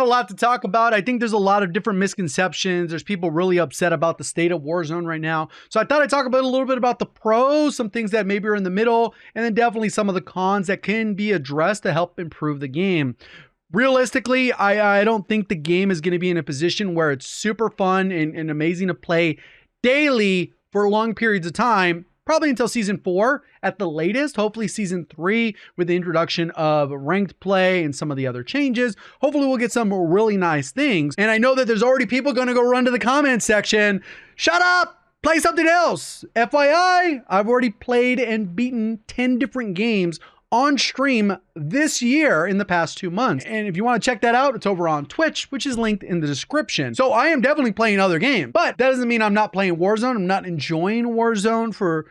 a lot to talk about. I think there's a lot of different misconceptions. There's people really upset about the state of Warzone right now. So I thought I'd talk about a little bit about the pros, some things that maybe are in the middle, and then definitely some of the cons that can be addressed to help improve the game. Realistically, I don't think the game is going to be in a position where it's super fun and amazing to play daily for long periods of time. Probably until season 4 at the latest, hopefully season 3 with the introduction of ranked play and some of the other changes. Hopefully we'll get some really nice things. And I know that there's already people going to go run to the comments section. Shut up, play something else. FYI, I've already played and beaten 10 different games on stream this year in the past 2 months. And if you want to check that out, it's over on Twitch, which is linked in the description. So I am definitely playing other games, but that doesn't mean I'm not playing Warzone. I'm not enjoying Warzone for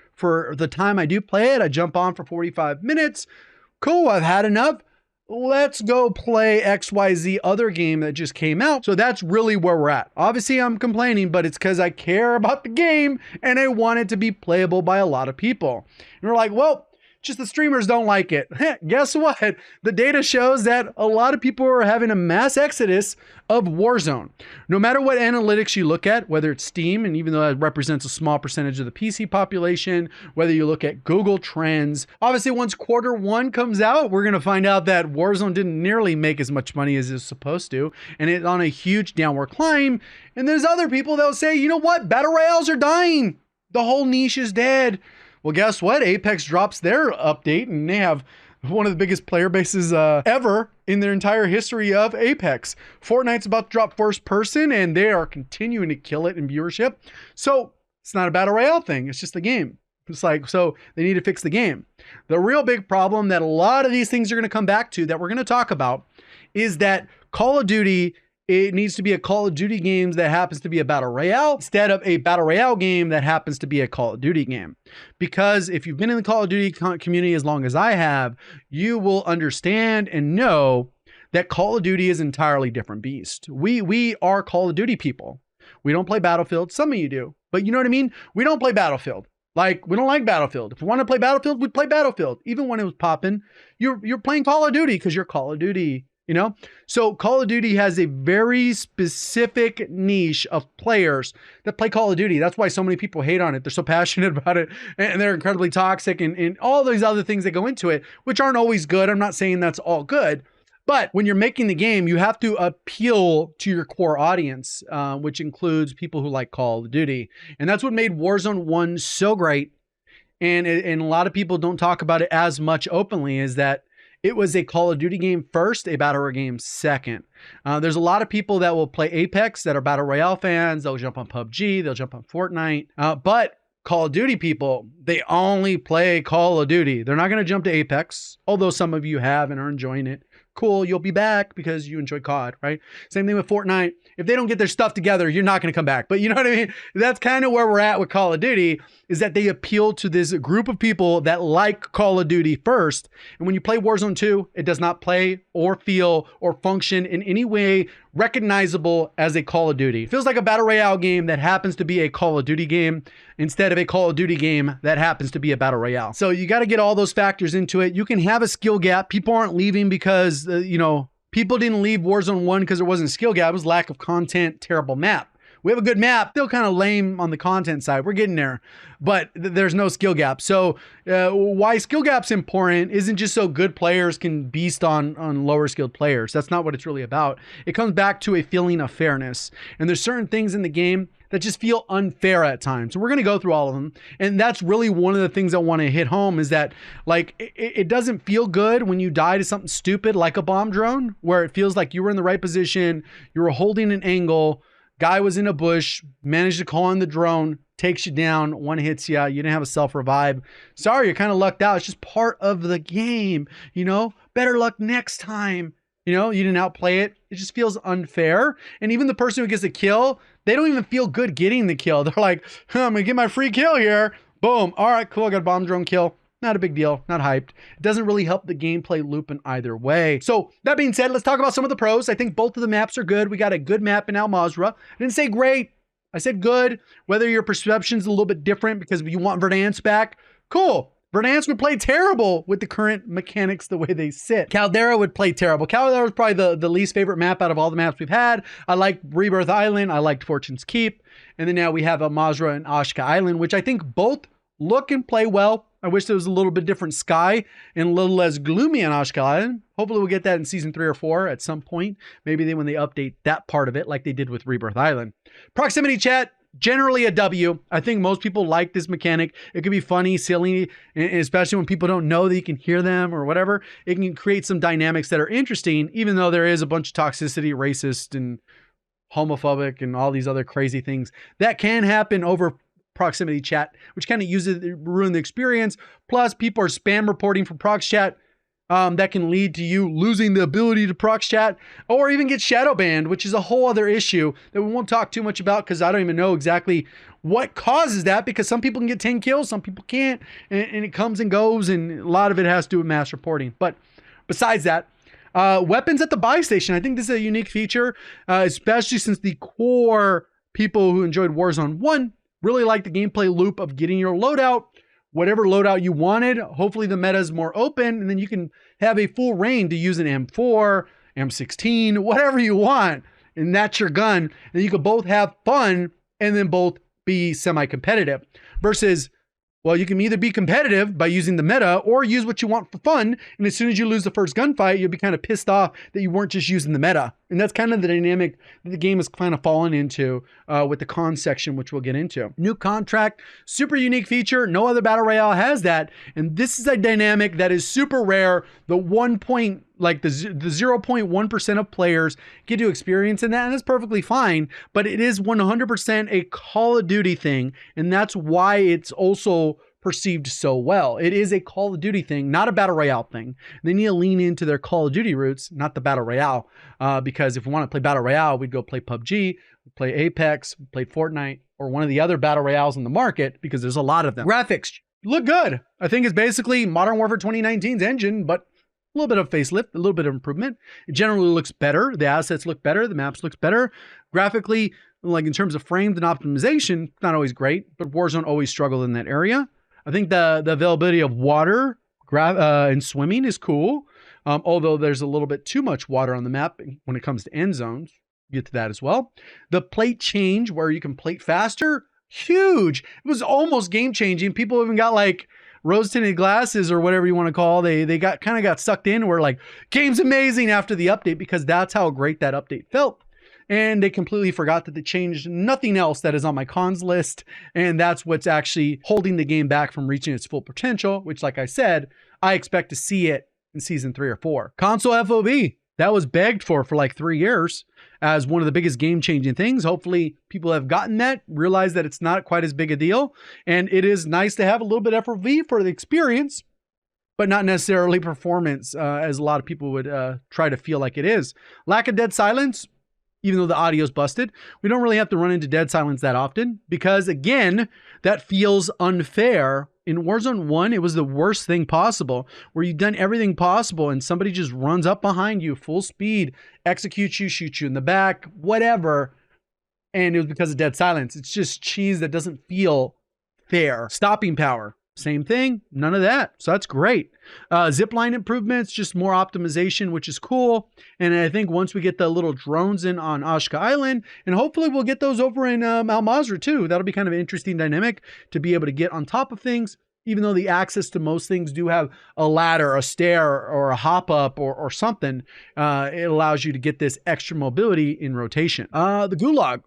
the time I do play it. I jump on for 45 minutes. Cool, I've had enough. Let's go play XYZ other game that just came out. So that's really where we're at. Obviously I'm complaining, but it's because I care about the game and I want it to be playable by a lot of people. And we're like, well, just the streamers don't like it. Guess what? The data shows that a lot of people are having a mass exodus of Warzone. No matter what analytics you look at, whether it's Steam, and even though that represents a small percentage of the PC population, whether you look at Google Trends, obviously once Q1 comes out, we're going to find out that Warzone didn't nearly make as much money as it's supposed to, and it's on a huge downward climb. And there's other people that will say, you know what? Battle Royales are dying. The whole niche is dead. Well, guess what? Apex drops their update and they have one of the biggest player bases ever in their entire history of Apex. Fortnite's about to drop first person and they are continuing to kill it in viewership. So it's not a battle royale thing. It's just the game. It's like, so they need to fix the game. The real big problem that a lot of these things are going to come back to that we're going to talk about is that Call of Duty, it needs to be a Call of Duty game that happens to be a battle royale instead of a battle royale game that happens to be a Call of Duty game. Because if you've been in the Call of Duty community as long as I have, you will understand and know that Call of Duty is an entirely different beast. We are Call of Duty people. We don't play Battlefield. Some of you do, but you know what I mean? We don't play Battlefield. Like, we don't like Battlefield. If we want to play Battlefield, we play Battlefield. Even when it was popping, you're playing Call of Duty because you're Call of Duty. You know, so Call of Duty has a very specific niche of players that play Call of Duty. That's why so many people hate on it. They're so passionate about it and they're incredibly toxic and all these other things that go into it, which aren't always good. I'm not saying that's all good, but when you're making the game, you have to appeal to your core audience, which includes people who like Call of Duty. And that's what made Warzone 1 so great. And a lot of people don't talk about it as much openly, is that it was a Call of Duty game first, a Battle Royale game second. There's a lot of people that will play Apex that are Battle Royale fans. They'll jump on PUBG, they'll jump on Fortnite. But Call of Duty people, they only play Call of Duty. They're not going to jump to Apex, although some of you have and are enjoying it. Cool, you'll be back because you enjoy COD, right? Same thing with Fortnite. If they don't get their stuff together, you're not going to come back. But you know what I mean? That's kind of where we're at with Call of Duty, is that they appeal to this group of people that like Call of Duty first. And when you play Warzone 2, it does not play or feel or function in any way recognizable as a Call of Duty. It feels like a Battle Royale game that happens to be a Call of Duty game instead of a Call of Duty game that happens to be a Battle Royale. So you got to get all those factors into it. You can have a skill gap. People aren't leaving because, people didn't leave Warzone 1 because there wasn't a skill gap. It was lack of content, terrible map. We have a good map, still kind of lame on the content side. We're getting there, but there's no skill gap. So why skill gap's important isn't just so good players can beast on lower skilled players. That's not what it's really about. It comes back to a feeling of fairness. And there's certain things in the game that just feel unfair at times. So we're going to go through all of them. And that's really one of the things I want to hit home, is that like, it doesn't feel good when you die to something stupid like a bomb drone, where it feels like you were in the right position, you were holding an angle, guy was in a bush, managed to call in the drone, takes you down, one hits you, you didn't have a self-revive. Sorry, you're kind of lucked out. It's just part of the game, better luck next time. You didn't outplay it. It just feels unfair. And even the person who gets a kill, they don't even feel good getting the kill. They're like, I'm gonna get my free kill here. Boom. All right, cool. I got a bomb drone kill. Not a big deal, not hyped. It doesn't really help the gameplay loop in either way. So that being said, let's talk about some of the pros. I think both of the maps are good. We got a good map in Al Mazrah. I didn't say great, I said good. Whether your perception's a little bit different because you want Verdansk back, cool. Verdansk would play terrible with the current mechanics the way they sit. Caldera would play terrible. Caldera was probably the least favorite map out of all the maps we've had. I liked Rebirth Island. I liked Fortune's Keep. And then now we have Mazrah and Ashka Island, which I think both look and play well. I wish there was a little bit different sky and a little less gloomy on Ashka Island. Hopefully we'll get that in season 3 or 4 at some point. Maybe when they update that part of it like they did with Rebirth Island. Proximity chat, generally a W. I think most people like this mechanic. It could be funny, silly, and especially when people don't know that you can hear them or whatever. It can create some dynamics that are interesting, even though there is a bunch of toxicity, racist, and homophobic, and all these other crazy things that can happen over proximity chat, which kind of ruin the experience. Plus, people are spam reporting from prox chat. That can lead to you losing the ability to prox chat or even get shadow banned, which is a whole other issue that we won't talk too much about because I don't even know exactly what causes that, because some people can get 10 kills, some people can't, and it comes and goes, and a lot of it has to do with mass reporting. But besides that, weapons at the buy station, I think this is a unique feature, especially since the core people who enjoyed Warzone 1 really like the gameplay loop of getting your loadout, whatever loadout you wanted. Hopefully the meta is more open, and then you can have a full reign to use an M4, M16, whatever you want, and that's your gun. And you could both have fun and then both be semi-competitive. Versus, well, you can either be competitive by using the meta or use what you want for fun. And as soon as you lose the first gunfight, you'll be kind of pissed off that you weren't just using the meta. And that's kind of the dynamic that the game has kind of fallen into with the con section, which we'll get into. New contract, super unique feature. No other battle royale has that. And this is a dynamic that is super rare. The 0.1% of players get to experience in that, and it's perfectly fine. But it is 100% a Call of Duty thing, and that's why it's also perceived so well. It is a Call of Duty thing, not a Battle Royale thing. They need to lean into their Call of Duty roots, not the Battle Royale, because if we want to play Battle Royale, we'd go play PUBG, play Apex, play Fortnite, or one of the other Battle Royales in the market, because there's a lot of them. Graphics look good. I think it's basically Modern Warfare 2019's engine, but a little bit of facelift, a little bit of improvement. It generally looks better. The assets look better. The maps looks better. Graphically, like in terms of frames and optimization, not always great, but Warzone always struggled in that area. I think the availability of water and swimming is cool, although there's a little bit too much water on the map when it comes to end zones. Get to that as well. The plate change, where you can plate faster, huge. It was almost game changing. People even got like rose tinted glasses or whatever you want to call. They got sucked in. Where like, game's amazing after the update, because that's how great that update felt. And they completely forgot that they changed nothing else that is on my cons list. And that's what's actually holding the game back from reaching its full potential, which, like I said, I expect to see it in season 3 or 4. Console FOV, that was begged for like 3 years as one of the biggest game-changing things. Hopefully people have gotten that, realize that it's not quite as big a deal. And it is nice to have a little bit of FOV for the experience, but not necessarily performance, as a lot of people would try to feel like it is. Lack of dead silence. Even though the audio's busted, we don't really have to run into dead silence that often, because again, that feels unfair. In Warzone 1, it was the worst thing possible, where you've done everything possible and somebody just runs up behind you full speed, executes you, shoots you in the back, whatever, and it was because of dead silence. It's just cheese that doesn't feel fair. Stopping power, same thing, none of that. So that's great. Zipline improvements, just more optimization, which is cool. And I think once we get the little drones in on Ashka Island, and hopefully we'll get those over in Al Mazrah too. That'll be kind of an interesting dynamic to be able to get on top of things, even though the access to most things do have a ladder, a stair, or a hop up or something. It allows you to get this extra mobility in rotation. The Gulag,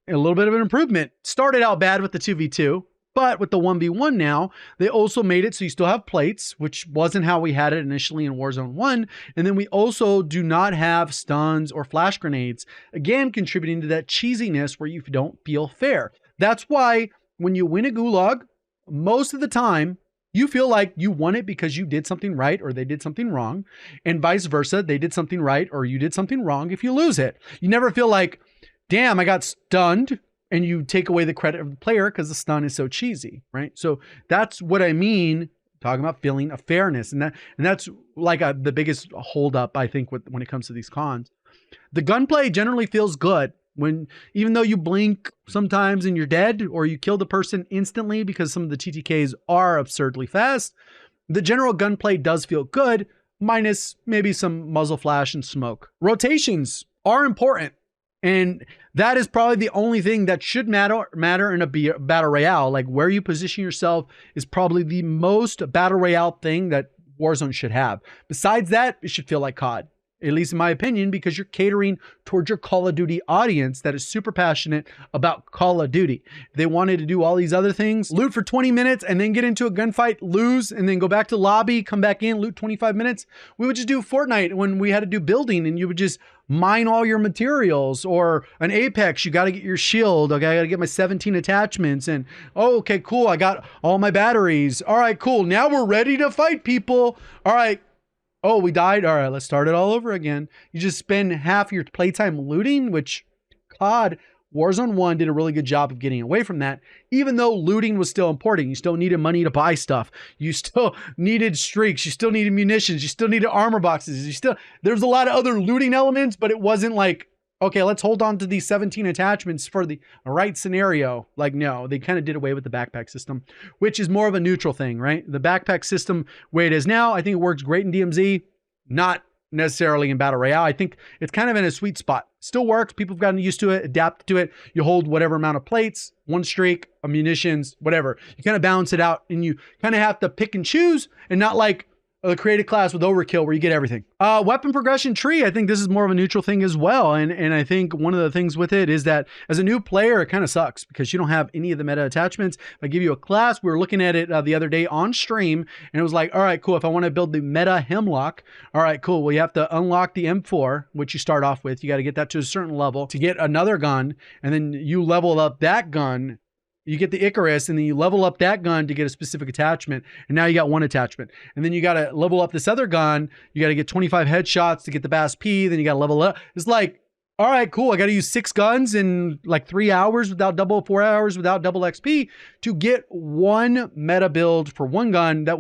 a little bit of an improvement. Started out bad with the 2v2. But with the 1v1 now, they also made it so you still have plates, which wasn't how we had it initially in Warzone 1. And then we also do not have stuns or flash grenades, again, contributing to that cheesiness where you don't feel fair. That's why when you win a Gulag, most of the time, you feel like you won it because you did something right or they did something wrong, and vice versa. They did something right or you did something wrong if you lose it. You never feel like, damn, I got stunned, and you take away the credit of the player because the stun is so cheesy, right? So that's what I mean, talking about feeling a fairness. And that's like the biggest holdup, I think, when it comes to these cons. The gunplay generally feels good. When, even though you blink sometimes and you're dead, or you kill the person instantly because some of the TTKs are absurdly fast, the general gunplay does feel good, minus maybe some muzzle flash and smoke. Rotations are important, and that is probably the only thing that should matter in a battle royale. Like, where you position yourself is probably the most battle royale thing that Warzone should have. Besides that, it should feel like COD. At least in my opinion, because you're catering towards your Call of Duty audience that is super passionate about Call of Duty. If they wanted to do all these other things, loot for 20 minutes and then get into a gunfight, lose, and then go back to lobby, come back in, loot 25 minutes. We would just do Fortnite when we had to do building, and you would just mine all your materials. Or an Apex, you got to get your shield. Okay, I got to get my 17 attachments, and oh, okay, cool, I got all my batteries. All right, cool, now we're ready to fight people. All right. Oh, we died. All right, let's start it all over again. You just spend half your playtime looting, which COD Warzone 1 did a really good job of getting away from that. Even though looting was still important, you still needed money to buy stuff. You still needed streaks. You still needed munitions. You still needed armor boxes. There's a lot of other looting elements, but it wasn't like, okay, let's hold on to these 17 attachments for the right scenario. Like, no, they kind of did away with the backpack system, which is more of a neutral thing, right? The backpack system, way it is now, I think it works great in DMZ, not necessarily in Battle Royale. I think it's kind of in a sweet spot. Still works. People have gotten used to it, adapted to it. You hold whatever amount of plates, one streak, munitions, whatever. You kind of balance it out, and you kind of have to pick and choose, and not like the created class with overkill where you get everything. Weapon progression tree, I think this is more of a neutral thing as well. And I think one of the things with it is that as a new player, it kind of sucks because you don't have any of the meta attachments. If I give you a class, we were looking at it the other day on stream, and it was like, all right, cool. If I want to build the meta Hemlock, all right, cool. Well, you have to unlock the M4, which you start off with. You got to get that to a certain level to get another gun. And then you level up that gun. You get the Icarus, and then you level up that gun to get a specific attachment. And now you got one attachment. And then you got to level up this other gun. You got to get 25 headshots to get the Bass P. Then you got to level up. It's like, all right, cool. I got to use 6 guns in like 3 hours without double, 4 hours without double XP to get one meta build for one gun that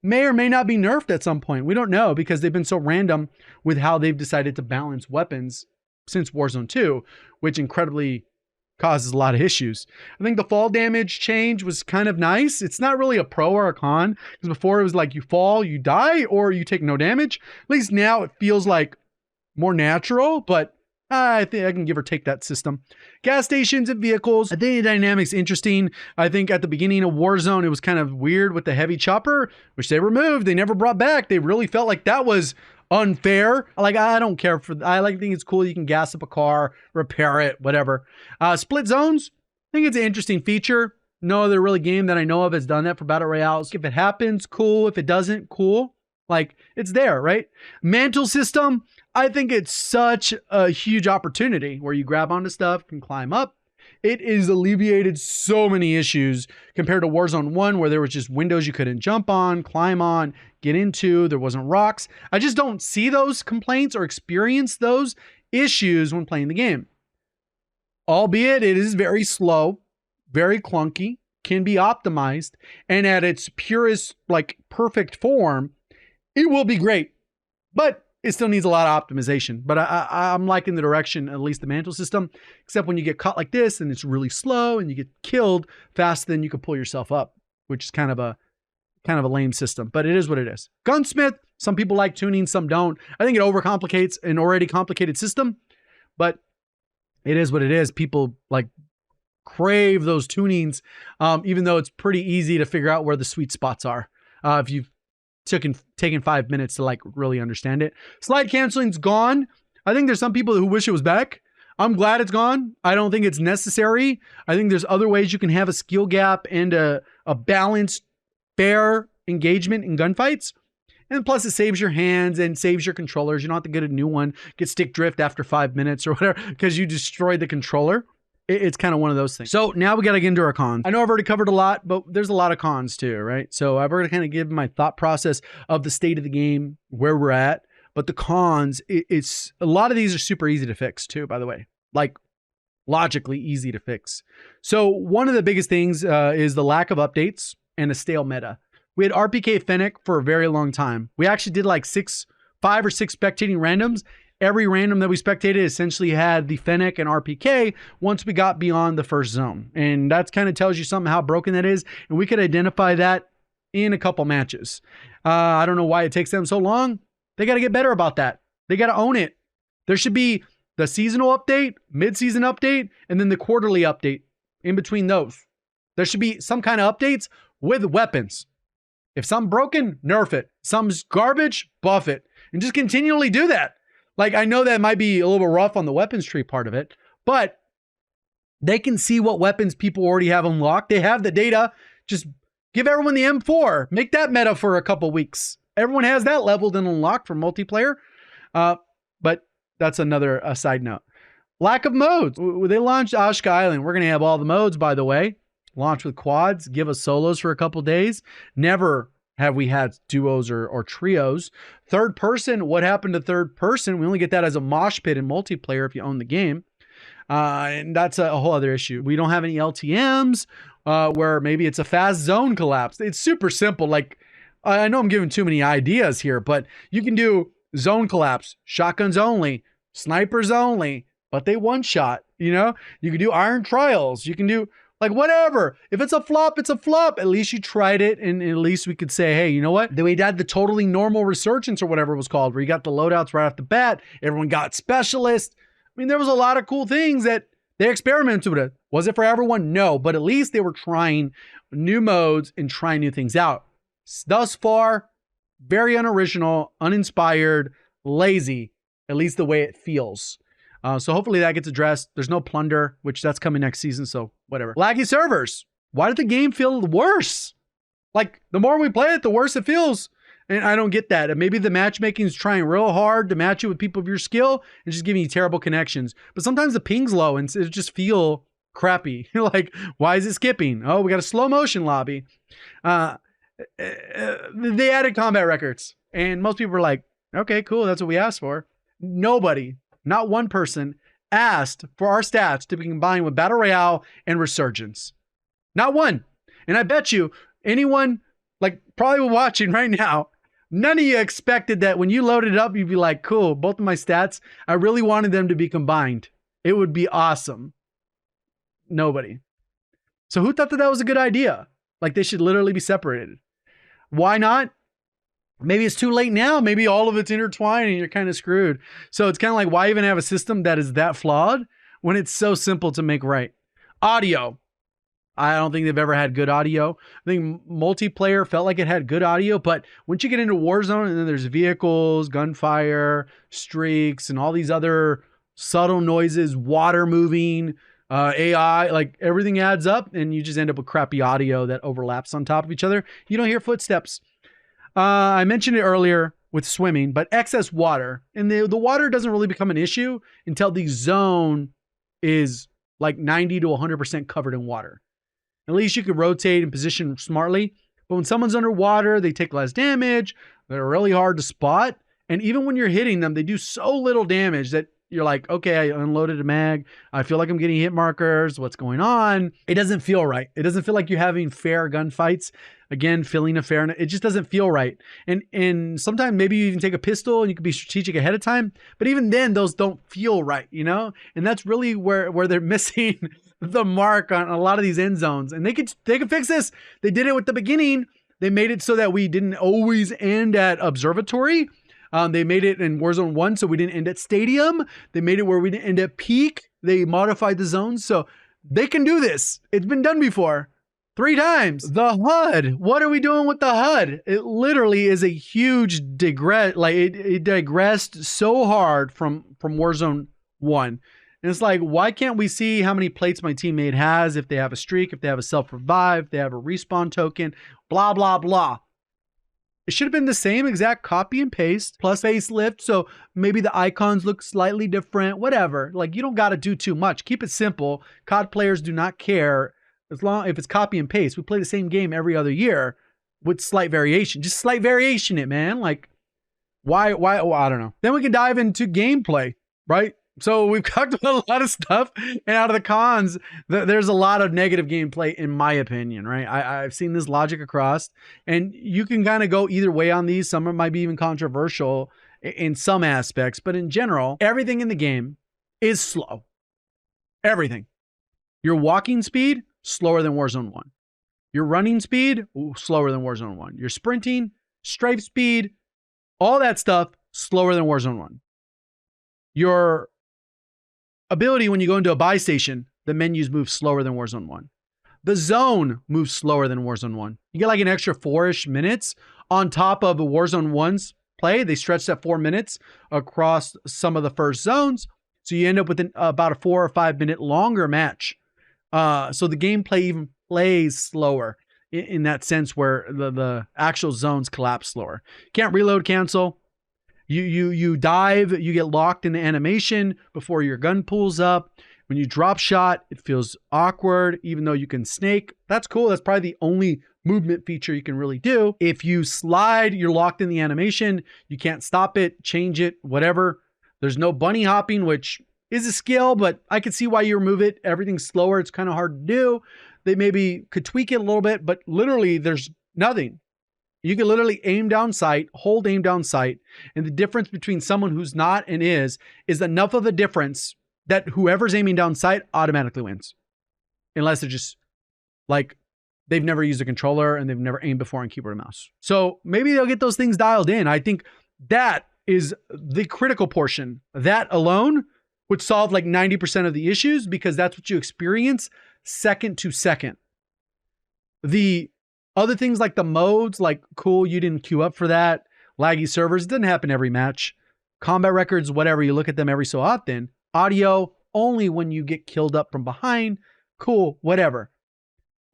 may or may not be nerfed at some point. We don't know, because they've been so random with how they've decided to balance weapons since Warzone 2, which incredibly causes a lot of issues. I think the fall damage change was kind of nice. It's not really a pro or a con, because before it was like you fall, you die, or you take no damage. At least now it feels like more natural, but I think I can give or take that system. Gas stations and vehicles. I think the dynamic's interesting. I think at the beginning of Warzone, it was kind of weird with the heavy chopper, which they removed. They never brought back. They really felt like that was unfair. Like, I don't care think it's cool. You can gas up a car, repair it, whatever. Split zones. I think it's an interesting feature. No other really game that I know of has done that for battle royales. If it happens, cool. If it doesn't, cool. Like, it's there, right? Mantle system. I think it's such a huge opportunity where you grab onto stuff, can climb up. It has alleviated so many issues compared to Warzone 1, where there was just windows you couldn't jump on, climb on, get into. There wasn't rocks. I just don't see those complaints or experience those issues when playing the game. Albeit it is very slow, very clunky, can be optimized, and at its purest, like perfect form, it will be great. But it still needs a lot of optimization. But I'm liking the direction, at least the mantle system, except when you get caught like this and it's really slow and you get killed faster than you can pull yourself up, which is kind of a lame system, but it is what it is. Gunsmith, some people like tuning, some don't. I think it overcomplicates an already complicated system, but it is what it is. People like crave those tunings, even though it's pretty easy to figure out where the sweet spots are. If you've taken 5 minutes to like really understand it. Slide canceling's gone. I think there's some people who wish it was back. I'm glad it's gone. I don't think it's necessary. I think there's other ways you can have a skill gap and a balanced, fair engagement in gunfights. And plus it saves your hands and saves your controllers. You don't have to get a new one, get stick drift after 5 minutes or whatever, because you destroyed the controller. It's kind of one of those things. So now we got to get into our cons. I know I've already covered a lot, but there's a lot of cons too, right? So I've already kind of given my thought process of the state of the game, where we're at. But the cons, it's a lot of these are super easy to fix too, by the way. Like logically easy to fix. So one of the biggest things is the lack of updates and a stale meta. We had RPK Fennec for a very long time. We actually did like 5 or 6 spectating randoms, every random that we spectated essentially had the Fennec and RPK once we got beyond the first zone. And that kind of tells you something how broken that is. And we could identify that in a couple matches. I don't know why it takes them so long. They got to get better about that. They got to own it. There should be the seasonal update, mid-season update, and then the quarterly update in between those. There should be some kind of updates with weapons. If something's broken, nerf it. Something's garbage, buff it. And just continually do that. Like, I know that might be a little bit rough on the weapons tree part of it, but they can see what weapons people already have unlocked. They have the data. Just give everyone the M4. Make that meta for a couple weeks. Everyone has that leveled and unlocked for multiplayer. But that's another side note. Lack of modes. They launched Ashka Island. We're going to have all the modes, by the way. Launch with quads. Give us solos for a couple days. Never have we had duos or trios. Third person. What happened to third person? We only get that as a mosh pit in multiplayer if you own the game. And that's a whole other issue. We don't have any LTMs where maybe it's a fast zone collapse. It's super simple. Like, I know I'm giving too many ideas here, but you can do zone collapse, shotguns only, snipers only, but they one shot, you know? You can do iron trials. You can do like whatever. If it's a flop, it's a flop. At least you tried it. And at least we could say, hey, you know what? Then we had the totally normal resurgence or whatever it was called, where you got the loadouts right off the bat. Everyone got specialists. I mean, there was a lot of cool things that they experimented with. Was it for everyone? No, but at least they were trying new modes and trying new things out. Thus far, very unoriginal, uninspired, lazy, at least the way it feels. So hopefully that gets addressed. There's no plunder, which that's coming next season, so whatever. Laggy servers. Why did the game feel worse? Like, the more we play it, the worse it feels. And I don't get that. And maybe the matchmaking is trying real hard to match you with people of your skill and just giving you terrible connections. But sometimes the ping's low and it just feel crappy. Like, why is it skipping? Oh, we got a slow motion lobby. They added combat records. And most people were like, okay, cool. That's what we asked for. Nobody, not one person, asked for our stats to be combined with Battle Royale and Resurgence. Not one. And I bet you anyone, like probably watching right now, none of you expected that when you loaded it up, you'd be like, cool, both of my stats, I really wanted them to be combined. It would be awesome. Nobody. So who thought that that was a good idea? Like, they should literally be separated. Why not? Maybe it's too late now. Maybe all of it's intertwined and you're kind of screwed. So it's kind of like, why even have a system that is that flawed when it's so simple to make right? Audio. I don't think they've ever had good audio. I think multiplayer felt like it had good audio, but once you get into Warzone and then there's vehicles, gunfire, streaks, and all these other subtle noises, water moving, AI, like everything adds up and you just end up with crappy audio that overlaps on top of each other. You don't hear footsteps. I mentioned it earlier with swimming, but excess water. And the water doesn't really become an issue until the zone is like 90 to 100% covered in water. At least you can rotate and position smartly. But when someone's underwater, they take less damage. They're really hard to spot. And even when you're hitting them, they do so little damage that you're like, okay, I unloaded a mag. I feel like I'm getting hit markers. What's going on? It doesn't feel right. It doesn't feel like you're having fair gunfights. Again, feeling a fair, it just doesn't feel right. And sometimes maybe you even take a pistol and you can be strategic ahead of time. But even then, those don't feel right, you know? And that's really where they're missing the mark on a lot of these end zones. And they could fix this. They did it with the beginning. They made it so that we didn't always end at Observatory. They made it in Warzone 1 so we didn't end at Stadium. They made it where we didn't end at Peak. They modified the zones. So they can do this. It's been done before. 3 times. The HUD. What are we doing with the HUD? It literally is a huge digress. Like it digressed so hard from Warzone 1. And it's like, why can't we see how many plates my teammate has, if they have a streak, if they have a self-revive, if they have a respawn token, blah, blah, blah. It should have been the same exact copy and paste plus facelift. So maybe the icons look slightly different, whatever. Like, you don't got to do too much. Keep it simple. COD players do not care as long if it's copy and paste. We play the same game every other year with slight variation. Just slight variation it, man. Like, why? Well, I don't know. Then we can dive into gameplay, right? So we've talked about a lot of stuff, and out of the cons, there's a lot of negative gameplay, in my opinion, right? I've seen this logic across, and you can kind of go either way on these. Some might be even controversial, in some aspects, but in general, everything in the game is slow. Everything. Your walking speed, slower than Warzone 1. Your running speed, slower than Warzone 1. Your sprinting, strafe speed, all that stuff, slower than Warzone 1. Your ability when you go into a buy station, the menus move slower than Warzone 1. The zone moves slower than Warzone 1. You get like an extra 4-ish minutes on top of a Warzone 1's play. They stretched that 4 minutes across some of the first zones. So you end up with about a 4 or 5 minute longer match. So the gameplay even plays slower in that sense where the actual zones collapse slower. Can't reload cancel. You dive, you get locked in the animation before your gun pulls up. When you drop shot, it feels awkward, even though you can snake. That's cool. That's probably the only movement feature you can really do. If you slide, you're locked in the animation. You can't stop it, change it, whatever. There's no bunny hopping, which is a skill, but I could see why you remove it. Everything's slower. It's kind of hard to do. They maybe could tweak it a little bit, but literally there's nothing. You can literally aim down sight, hold aim down sight. And the difference between someone who's not and is enough of a difference that whoever's aiming down sight automatically wins. Unless they're just like, they've never used a controller and they've never aimed before on keyboard and mouse. So maybe they'll get those things dialed in. I think that is the critical portion. That alone would solve like 90% of the issues because that's what you experience second to second. The other things like the modes, like cool, you didn't queue up for that. Laggy servers, it doesn't happen every match. Combat records, whatever, you look at them every so often. Audio, only when you get killed up from behind. Cool, whatever.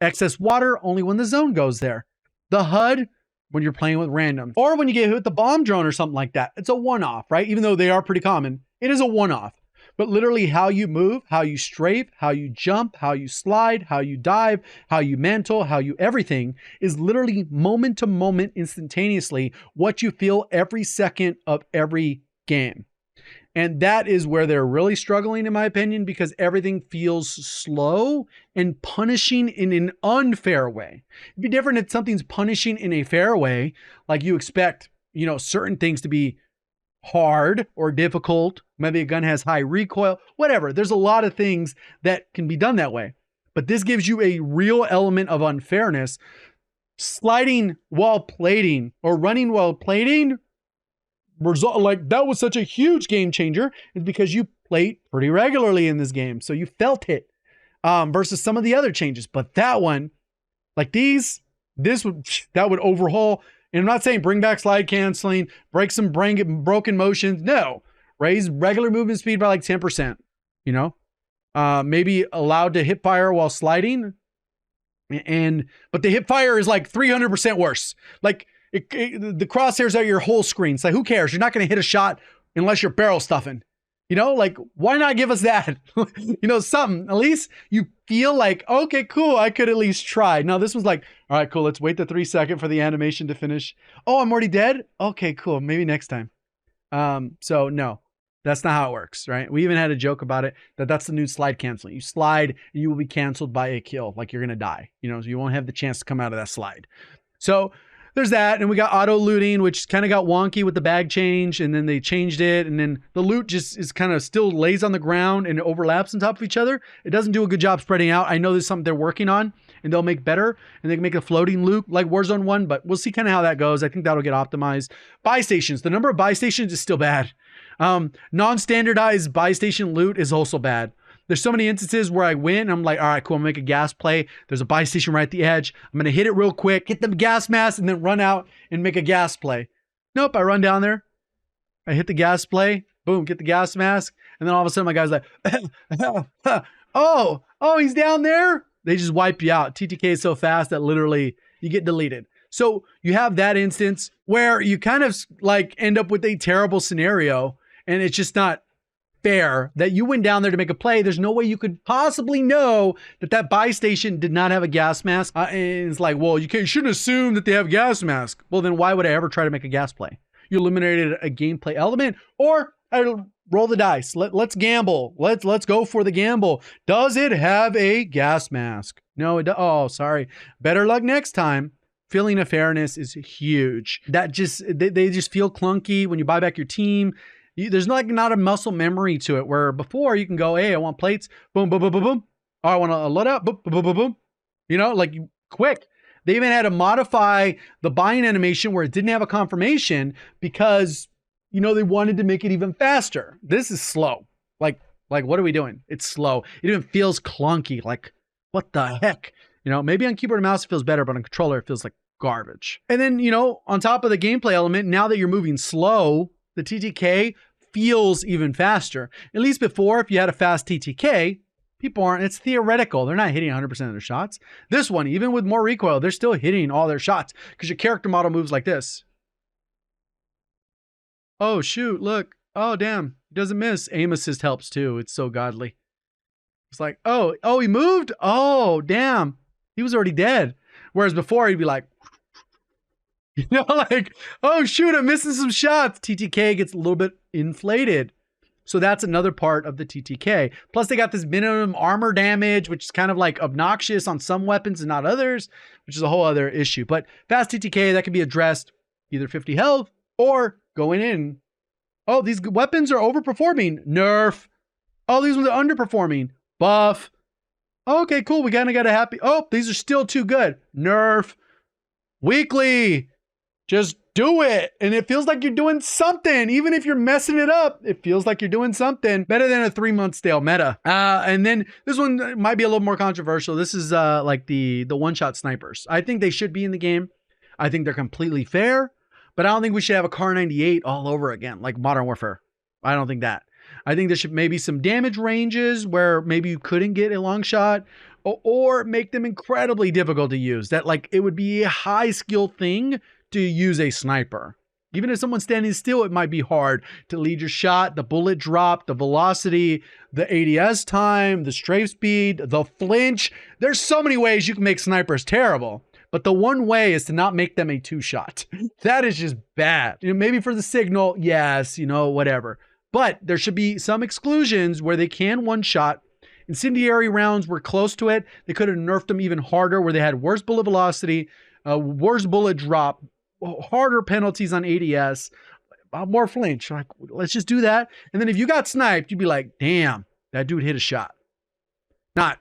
Excess water, only when the zone goes there. The HUD, when you're playing with random. Or when you get hit with the bomb drone or something like that. It's a one-off, right? Even though they are pretty common, it is a one-off. But literally how you move, how you strafe, how you jump, how you slide, how you dive, how you mantle, how you everything is literally moment to moment instantaneously what you feel every second of every game. And that is where they're really struggling, in my opinion, because everything feels slow and punishing in an unfair way. It'd be different if something's punishing in a fair way, like you expect, certain things to be hard or difficult. Maybe a gun has high recoil, whatever. There's a lot of things that can be done that way. But this gives you a real element of unfairness. Sliding while plating or running while plating, like that was such a huge game changer, is because you played pretty regularly in this game. So you felt it versus some of the other changes. But that one, like that would overhaul. And I'm not saying bring back slide canceling, break some broken motions. No, raise regular movement speed by like 10%, maybe allowed to hip fire while sliding. But the hip fire is like 300% worse. Like the crosshairs are your whole screen. It's like, who cares? You're not going to hit a shot unless you're barrel stuffing. Like, why not give us that? Something. At least you feel like, okay, cool, I could at least try. Now, this was like, all right, cool, let's wait the 3 seconds for the animation to finish. Oh, I'm already dead? Okay, cool, maybe next time. So no, that's not how it works, right? We even had a joke about it, that's the new slide canceling. You slide and you will be canceled by a kill, like you're going to die. So you won't have the chance to come out of that slide. So there's that, and we got auto looting, which kind of got wonky with the bag change, and then they changed it, and then the loot just is kind of still lays on the ground and it overlaps on top of each other. It doesn't do a good job spreading out. I know there's something they're working on, and they'll make better, and they can make a floating loot like Warzone 1, but we'll see kind of how that goes. I think that'll get optimized. Buy stations. The number of buy stations is still bad. Non-standardized buy station loot is also bad. There's so many instances where I win, and I'm like, all right, cool, I'm gonna make a gas play. There's a buy station right at the edge. I'm gonna hit it real quick, hit the gas mask, and then run out and make a gas play. Nope, I run down there. I hit the gas play, boom, get the gas mask, and then all of a sudden my guy's like, oh, he's down there? They just wipe you out. TTK is so fast that literally you get deleted. So you have that instance where you kind of like end up with a terrible scenario, and it's just not fair that you went down there to make a play. There's no way you could possibly know that buy station did not have a gas mask. And it's like, well, you shouldn't assume that they have a gas mask. Well, then why would I ever try to make a gas play? You eliminated a gameplay element, or I roll the dice. Let's gamble. Let's go for the gamble. Does it have a gas mask? No, it does. Oh, sorry. Better luck next time. Feeling of fairness is huge. That just, they just feel clunky when you buy back your team. There's not a muscle memory to it, where before you can go, hey, I want plates, boom, boom, boom, boom, boom. Oh, I want a loadout, boom, boom, boom, boom, boom. You know, like quick. They even had to modify the buying animation where it didn't have a confirmation because, you know, they wanted to make it even faster. This is slow. Like what are we doing? It's slow. It even feels clunky. Like, what the heck? You know, maybe on keyboard and mouse it feels better, but on controller it feels like garbage. And then, you know, on top of the gameplay element, now that you're moving slow, the TTK feels even faster. At least before, if you had a fast TTK, people aren't, it's theoretical. They're not hitting 100% of their shots. This one, even with more recoil, they're still hitting all their shots because your character model moves like this. Oh, shoot, look. Oh, damn. He doesn't miss. Aim assist helps too. It's so godly. It's like, oh, he moved? Oh, damn. He was already dead. Whereas before, he'd be like, you know, like, oh, shoot, I'm missing some shots. TTK gets a little bit inflated. So that's another part of the TTK. Plus, they got this minimum armor damage, which is kind of like obnoxious on some weapons and not others, which is a whole other issue. But fast TTK, that can be addressed either 50 health or going in. Oh, these weapons are overperforming. Nerf. Oh, these ones are underperforming. Buff. Okay, cool. We kind of got a happy. Oh, these are still too good. Nerf. Weekly. Just do it. And it feels like you're doing something. Even if you're messing it up, it feels like you're doing something better than a 3-month stale meta. And then this one might be a little more controversial. This is like the one-shot snipers. I think they should be in the game. I think they're completely fair, but I don't think we should have a Car 98 all over again, like Modern Warfare. I don't think that. I think there should maybe some damage ranges where maybe you couldn't get a long shot, or make them incredibly difficult to use. That like it would be a high skill thing to use a sniper. Even if someone's standing still, it might be hard to lead your shot, the bullet drop, the velocity, the ADS time, the strafe speed, the flinch. There's so many ways you can make snipers terrible. But the one way is to not make them a 2-shot. That is just bad. You know, maybe for the signal, yes, you know, whatever. But there should be some exclusions where they can 1-shot. Incendiary rounds were close to it. They could have nerfed them even harder, where they had worse bullet velocity, worse bullet drop, harder penalties on ADS, more flinch. Like, let's just do that. And then if you got sniped, you'd be like, damn, that dude hit a shot. Not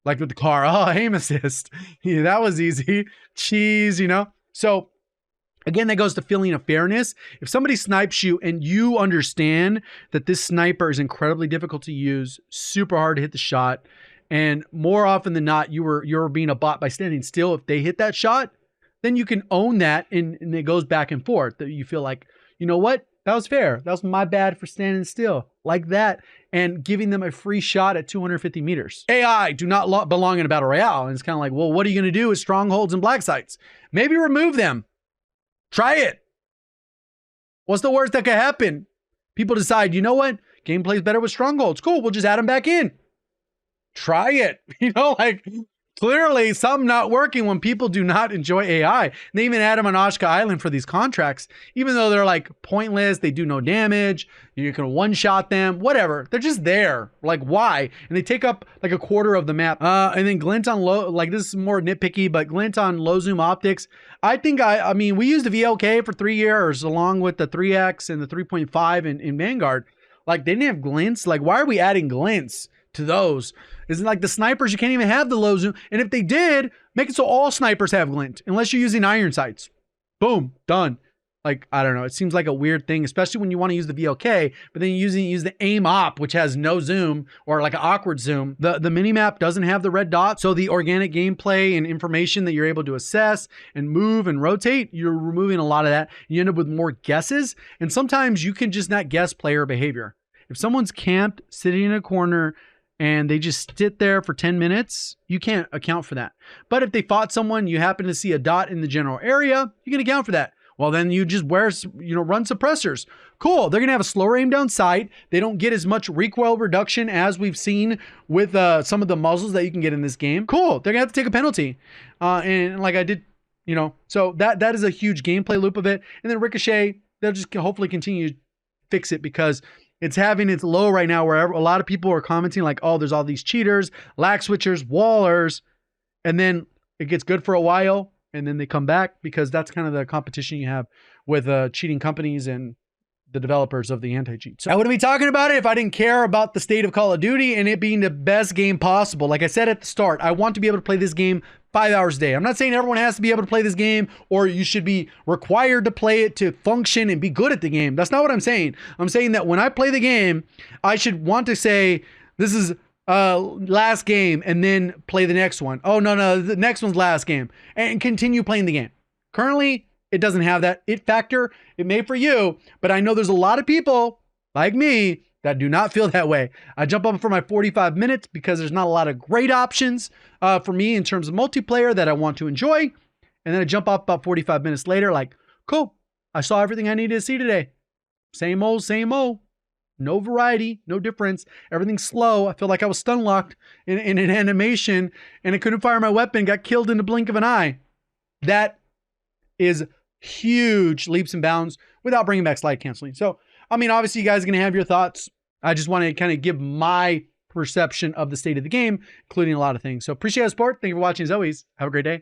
like with the car, oh, aim assist. Yeah, that was easy. Cheese, you know? So again, that goes to feeling of fairness. If somebody snipes you and you understand that this sniper is incredibly difficult to use, super hard to hit the shot, and more often than not, you're being a bot by standing still. If they hit that shot, then you can own that, and it goes back and forth. That you feel like, you know what? That was fair. That was my bad for standing still. Like that, and giving them a free shot at 250 meters. AI do not belong in a battle royale. And it's kind of like, well, what are you going to do with strongholds and black sites? Maybe remove them. Try it. What's the worst that could happen? People decide, you know what? Gameplay's better with strongholds. Cool, we'll just add them back in. Try it. You know, like, clearly something not working when people do not enjoy AI. And they even add them on Oshka Island for these contracts, even though they're like pointless, they do no damage, you can one-shot them, whatever. They're just there. Like, why? And they take up like a quarter of the map. And then glint on low, like this is more nitpicky, but glint on low zoom optics. I think, I mean, we used the VLK for 3 years along with the 3X and the 3.5 in Vanguard. Like, they didn't have glints. Like, why are we adding glints to those? Isn't like the snipers, you can't even have the low zoom. And if they did, make it so all snipers have glint, unless you're using iron sights. Boom, done. Like, I don't know. It seems like a weird thing, especially when you want to use the VLK, but then you use the aim op, which has no zoom or like an awkward zoom. The minimap doesn't have the red dot. So the organic gameplay and information that you're able to assess and move and rotate, you're removing a lot of that. You end up with more guesses. And sometimes you can just not guess player behavior. If someone's camped, sitting in a corner, and they just sit there for 10 minutes, you can't account for that. But if they fought someone, you happen to see a dot in the general area, you can account for that. Well, then you just run suppressors. Cool, they're gonna have a slower aim down sight. They don't get as much recoil reduction as we've seen with some of the muzzles that you can get in this game. Cool, they're gonna have to take a penalty. And like I did, you know, so that is a huge gameplay loop of it. And then Ricochet, they'll just hopefully continue to fix it, because it's having its low right now where a lot of people are commenting like, oh, there's all these cheaters, lag switchers, wallers, and then it gets good for a while, and then they come back, because that's kind of the competition you have with cheating companies and the developers of the anti-cheat. So I wouldn't be talking about it if I didn't care about the state of Call of Duty and it being the best game possible. Like I said at the start, I want to be able to play this game 5 hours a day. I'm not saying everyone has to be able to play this game or you should be required to play it to function and be good at the game. That's not what I'm saying. I'm saying that when I play the game, I should want to say, this is last game, and then play the next one. Oh, no, the next one's last game, and continue playing the game. Currently, it doesn't have that it factor. It may for you, but I know there's a lot of people like me that do not feel that way. I jump up for my 45 minutes because there's not a lot of great options for me in terms of multiplayer that I want to enjoy. And then I jump off about 45 minutes later like, cool, I saw everything I needed to see today. Same old, same old. No variety, no difference. Everything's slow. I feel like I was stun locked in an animation and I couldn't fire my weapon, got killed in the blink of an eye. That is huge leaps and bounds without bringing back slide canceling. So, I mean, obviously you guys are going to have your thoughts. I just want to kind of give my perception of the state of the game, including a lot of things. So appreciate the support. Thank you for watching as always. Have a great day.